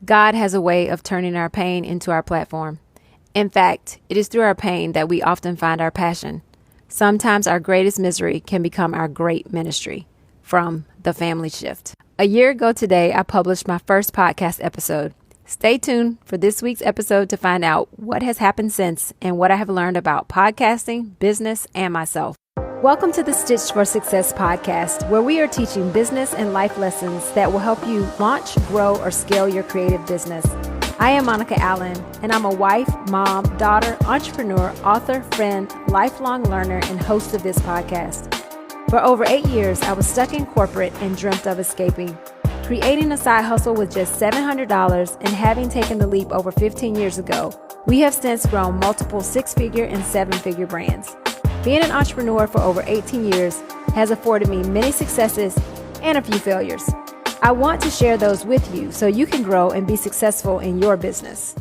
God has a way of turning our pain into our platform. In fact, it is through our pain that we often find our passion. Sometimes our greatest misery can become our great ministry. From The Family Shift. A year ago today, I published my first podcast episode. Stay tuned for this week's episode to find out what has happened since and what I have learned about podcasting, business, and myself. Welcome to the Stitched for Success podcast, where we are teaching business and life lessons that will help you launch, grow, or scale your creative business. I am Monica Allen, and I'm a wife, mom, daughter, entrepreneur, author, friend, lifelong learner, and host of this podcast. For over 8 years, I was stuck in corporate and dreamt of escaping. Creating a side hustle with just $700 and having taken the leap over 15 years ago, we have since grown multiple six-figure and seven-figure brands. Being an entrepreneur for over 18 years has afforded me many successes and a few failures. I want to share those with you so you can grow and be successful in your business.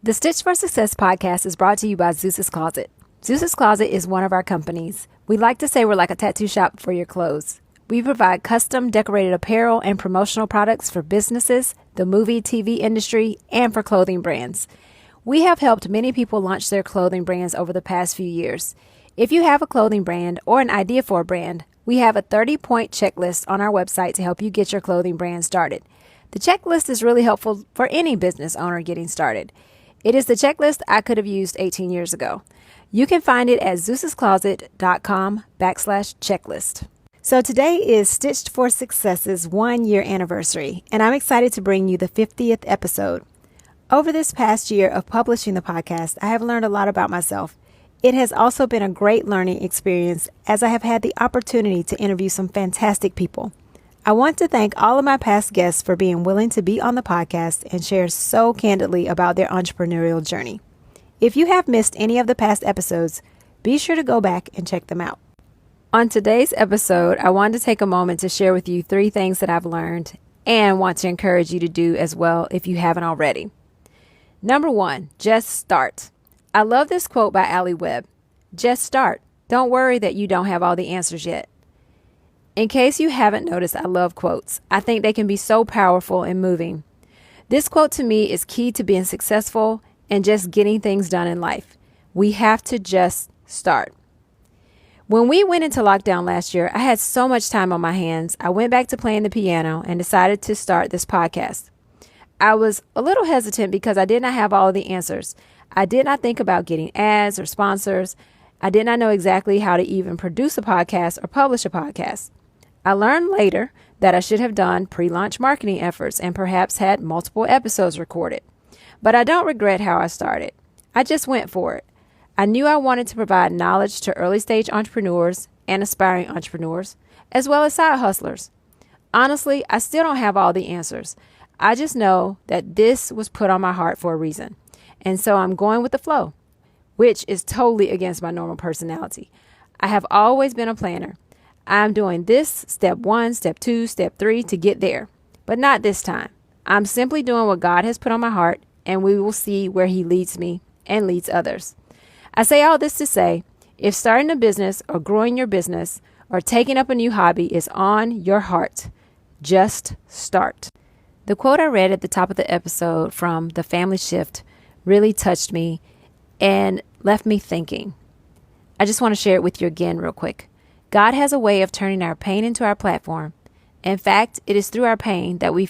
The Stitch for Success podcast is brought to you by Zeus's Closet. Zeus's Closet is one of our companies. We like to say we're like a tattoo shop for your clothes. We provide custom decorated apparel and promotional products for businesses, the movie, TV industry, and for clothing brands. We have helped many people launch their clothing brands over the past few years. If you have a clothing brand or an idea for a brand, we have a 30-point checklist on our website to help you get your clothing brand started. The checklist is really helpful for any business owner getting started. It is the checklist I could have used 18 years ago. You can find it at zeus'scloset.com/checklist. So today is Stitched for Success's 1-year anniversary, and I'm excited to bring you the 50th episode. Over this past year of publishing the podcast, I have learned a lot about myself. It has also been a great learning experience as I have had the opportunity to interview some fantastic people. I want to thank all of my past guests for being willing to be on the podcast and share so candidly about their entrepreneurial journey. If you have missed any of the past episodes, be sure to go back and check them out. On today's episode, I wanted to take a moment to share with you 3 things that I've learned and want to encourage you to do as well if you haven't already. Number 1, just start. I love this quote by Allie Webb. Just start. Don't worry that you don't have all the answers yet. In case you haven't noticed, I love quotes. I think they can be so powerful and moving. This quote to me is key to being successful and just getting things done in life. We have to just start. When we went into lockdown last year, I had so much time on my hands. I went back to playing the piano and decided to start this podcast. I was a little hesitant because I did not have all the answers. I did not think about getting ads or sponsors. I did not know exactly how to even produce a podcast or publish a podcast. I learned later that I should have done pre-launch marketing efforts and perhaps had multiple episodes recorded. But I don't regret how I started. I just went for it. I knew I wanted to provide knowledge to early stage entrepreneurs and aspiring entrepreneurs, as well as side hustlers. Honestly, I still don't have all the answers. I just know that this was put on my heart for a reason. And so I'm going with the flow, which is totally against my normal personality. I have always been a planner. I'm doing this step 1, step 2, step 3 to get there, but not this time. I'm simply doing what God has put on my heart, and we will see where he leads me and leads others. I say all this to say, if starting a business or growing your business or taking up a new hobby is on your heart, just start. The quote I read at the top of the episode from The Family Shift really touched me and left me thinking. I just want to share it with you again real quick. God has a way of turning our pain into our platform. In fact, it is through our pain that we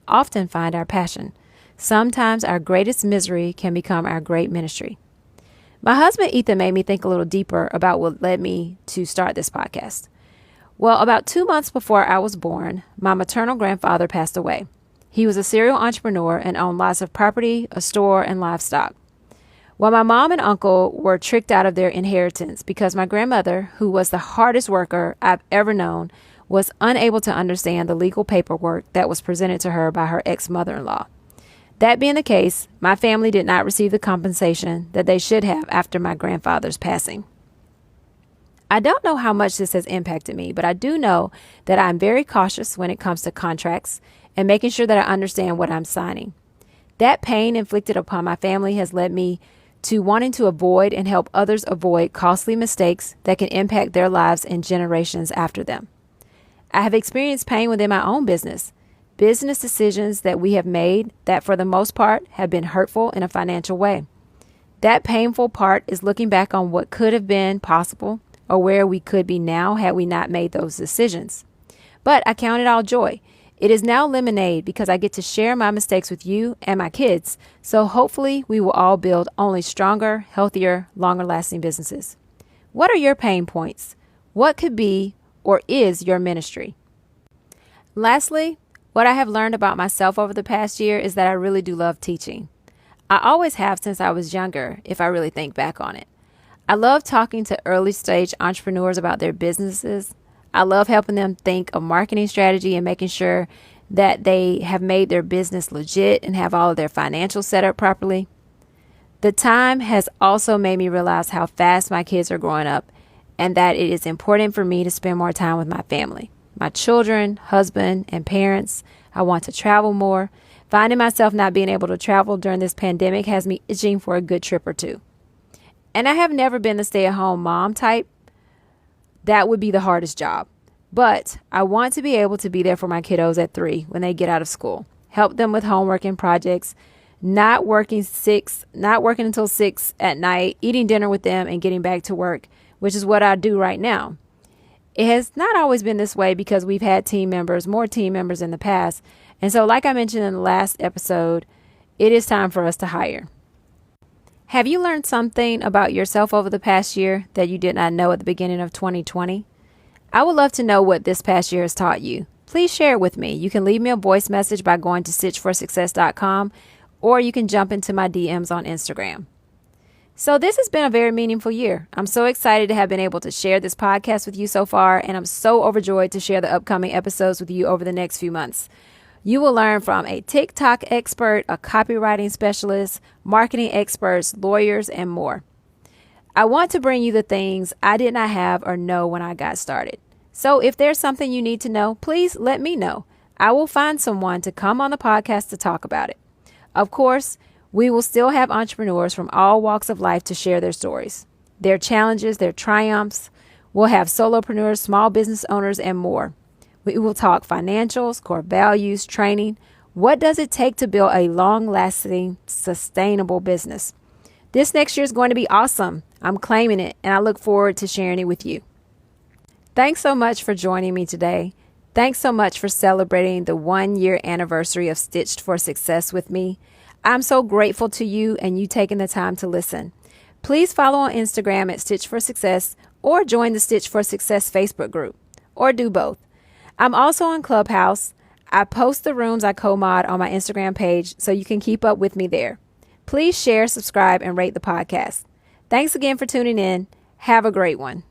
often find our passion. Sometimes our greatest misery can become our great ministry. My husband, Ethan, made me think a little deeper about what led me to start this podcast. Well, about 2 months before I was born, my maternal grandfather passed away. He was a serial entrepreneur and owned lots of property, a store, and livestock. Well, my mom and uncle were tricked out of their inheritance because my grandmother, who was the hardest worker I've ever known, was unable to understand the legal paperwork that was presented to her by her ex-mother-in-law. That being the case, my family did not receive the compensation that they should have after my grandfather's passing. I don't know how much this has impacted me, but I do know that I'm very cautious when it comes to contracts and making sure that I understand what I'm signing. That pain inflicted upon my family has led me to wanting to avoid and help others avoid costly mistakes that can impact their lives and generations after them. I have experienced pain within my own business decisions that we have made that for the most part have been hurtful in a financial way. That painful part is looking back on what could have been possible or where we could be now had we not made those decisions. But I count it all joy. It is now lemonade because I get to share my mistakes with you and my kids. So hopefully we will all build only stronger, healthier, longer lasting businesses. What are your pain points? What could be or is your ministry? Lastly, what I have learned about myself over the past year is that I really do love teaching. I always have since I was younger, if I really think back on it. I love talking to early stage entrepreneurs about their businesses. I love helping them think of marketing strategy and making sure that they have made their business legit and have all of their financials set up properly. The time has also made me realize how fast my kids are growing up and that it is important for me to spend more time with my family, my children, husband, and parents. I want to travel more. Finding myself not being able to travel during this pandemic has me itching for a good trip or two. And I have never been the stay-at-home mom type. That would be the hardest job. But I want to be able to be there for my kiddos at 3 when they get out of school. Help them with homework and projects. Not working until 6 at night, eating dinner with them and getting back to work, which is what I do right now. It has not always been this way because we've had more team members in the past. And so like I mentioned in the last episode, it is time for us to hire. Have you learned something about yourself over the past year that you did not know at the beginning of 2020? I would love to know what this past year has taught you. Please share it with me. You can leave me a voice message by going to stitchforsuccess.com, or you can jump into my DMs on Instagram. So this has been a very meaningful year. I'm so excited to have been able to share this podcast with you so far, and I'm so overjoyed to share the upcoming episodes with you over the next few months. You will learn from a TikTok expert, a copywriting specialist, marketing experts, lawyers, and more. I want to bring you the things I did not have or know when I got started. So if there's something you need to know, please let me know. I will find someone to come on the podcast to talk about it. Of course, we will still have entrepreneurs from all walks of life to share their stories, their challenges, their triumphs. We'll have solopreneurs, small business owners, and more. We will talk financials, core values, training. What does it take to build a long-lasting, sustainable business? This next year is going to be awesome. I'm claiming it, and I look forward to sharing it with you. Thanks so much for joining me today. Thanks so much for celebrating the 1-year anniversary of Stitched for Success with me. I'm so grateful to you and you taking the time to listen. Please follow on Instagram at Stitch for Success or join the Stitch for Success Facebook group, or do both. I'm also on Clubhouse. I post the rooms I co-mod on my Instagram page so you can keep up with me there. Please share, subscribe, and rate the podcast. Thanks again for tuning in. Have a great one.